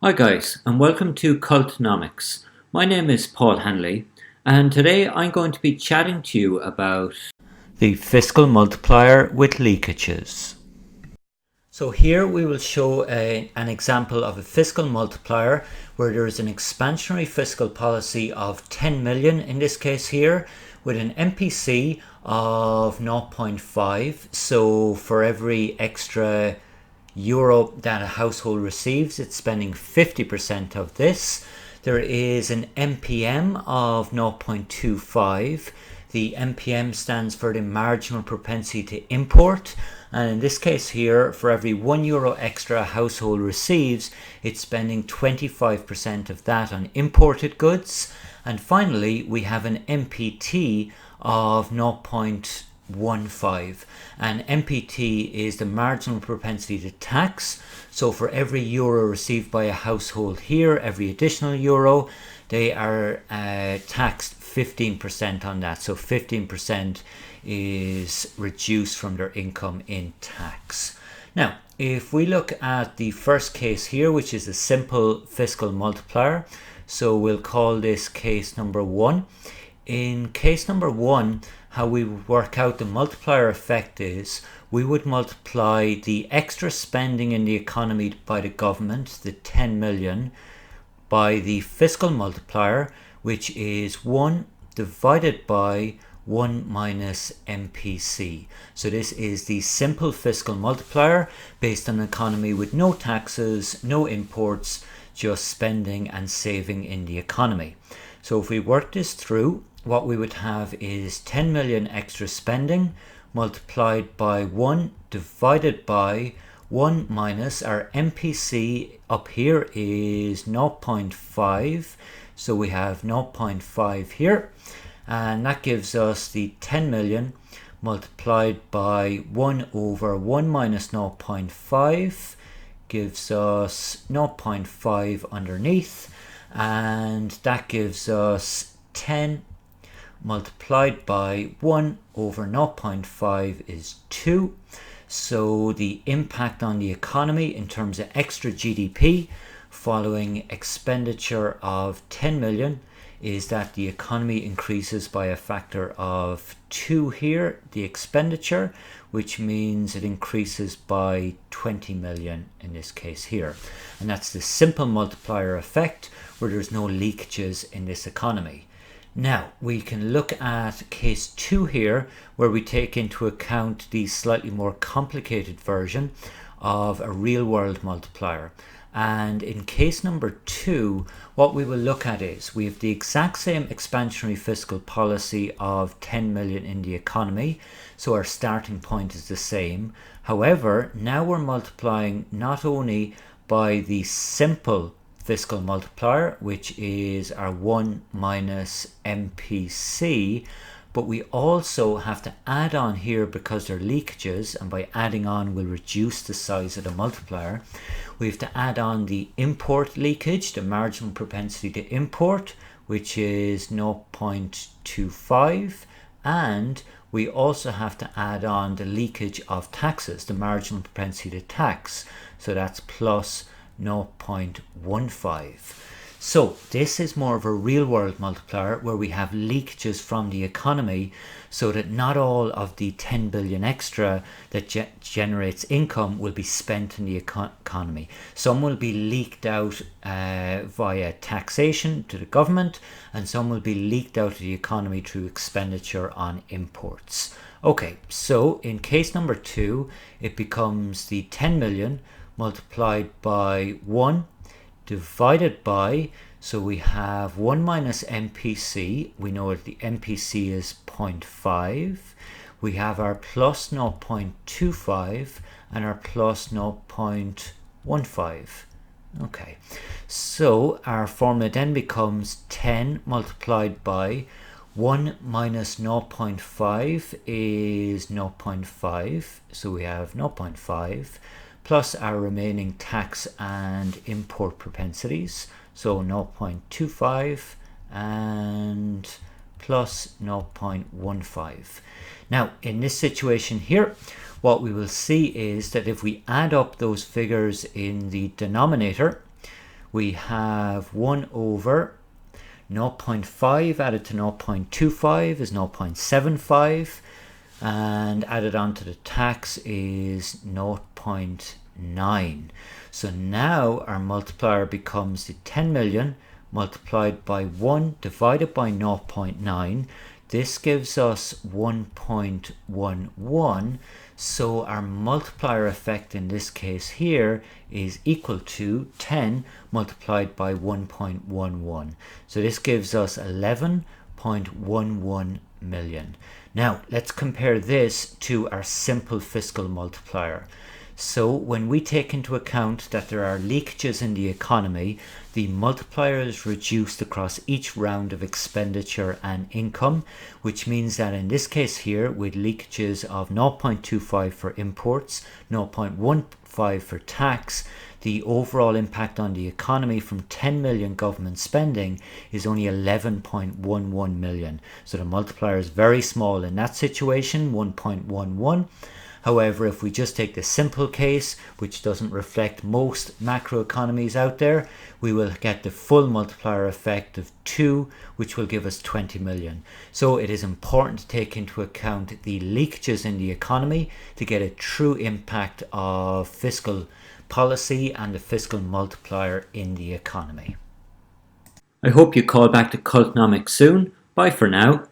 Hi guys, and welcome to Cultnomics. My name is Paul Hanley, and today I'm going to be chatting to you about the fiscal multiplier with leakages. So here we will show an example of a fiscal multiplier where there is an expansionary fiscal policy of 10 million in this case here, with an MPC of 0.5. So for every extra euro that a household receives, it's spending 50% of this. There is an MPM of 0.25. The MPM stands for the marginal propensity to import, and in this case here, for every €1 extra a household receives, it's spending 25% of that on imported goods. And finally, we have an MPT of 0.15, and MPT is the marginal propensity to tax. So for every euro received by a household here, every additional euro, they are taxed 15% on that. So 15% is reduced from their income in tax. Now, if we look at the first case here, which is a simple fiscal multiplier, so we'll call this case number 1. In case number 1, how we would work out the multiplier effect is we would multiply the extra spending in the economy by the government, the 10 million, by the fiscal multiplier, which is 1 divided by 1 minus MPC. So this is the simple fiscal multiplier based on an economy with no taxes, no imports, just spending and saving in the economy. So if we work this through, what we would have is 10 million extra spending multiplied by 1 divided by 1 minus our MPC up here is 0.5. So we have 0.5 here, and that gives us the 10 million multiplied by 1 over 1 minus 0.5 gives us 0.5 underneath, and that gives us 10 multiplied by 1 over 0.5 is 2. So the impact on the economy in terms of extra GDP following expenditure of 10 million is that the economy increases by a factor of 2 here, the expenditure, which means it increases by 20 million in this case here. And that's the simple multiplier effect where there's no leakages in this economy. Now we can look at case 2 here, where we take into account the slightly more complicated version of a real world multiplier. And in case number 2, what we will look at is we have the exact same expansionary fiscal policy of 10 million in the economy, so our starting point is the same. However, now we're multiplying not only by the simple fiscal multiplier, which is our 1 minus MPC, but we also have to add on here, because they're leakages, and by adding on we'll reduce the size of the multiplier. We have to add on the import leakage, the marginal propensity to import, which is 0.25, and we also have to add on the leakage of taxes, the marginal propensity to tax, so that's plus 0.15. So this is more of a real world multiplier where we have leakages from the economy, so that not all of the 10 billion extra that generates income will be spent in the economy. Some will be leaked out via taxation to the government, and some will be leaked out of the economy through expenditure on imports. Okay, so in case number 2, it becomes the 10 million multiplied by 1 divided by, so we have 1 minus MPC, we know that the MPC is 0.5, we have our plus 0.25 and our plus 0.15. Okay, so our formula then becomes 10 multiplied by 1 minus 0.5 is 0.5, so we have 0.5 plus our remaining tax and import propensities, so 0.25 and plus 0.15. Now in this situation here, what we will see is that if we add up those figures in the denominator, we have 1 over 0.5 added to 0.25 is 0.75, and added onto the tax is 0.9. So now our multiplier becomes the 10 million multiplied by 1 divided by 0.9. This gives us 1.11. So our multiplier effect in this case here is equal to 10 multiplied by 1.11. So this gives us 11.11 million. Now let's compare this to our simple fiscal multiplier. So when we take into account that there are leakages in the economy, the multiplier is reduced across each round of expenditure and income, which means that in this case here, with leakages of 0.25 for imports, 0.15 for tax, the overall impact on the economy from 10 million government spending is only 11.11 million. So the multiplier is very small in that situation, 1.11. However, if we just take the simple case, which doesn't reflect most macroeconomies out there, we will get the full multiplier effect of 2, which will give us 20 million. So it is important to take into account the leakages in the economy to get a true impact of fiscal policy and the fiscal multiplier in the economy. I hope you call back to Cultnomics soon. Bye for now.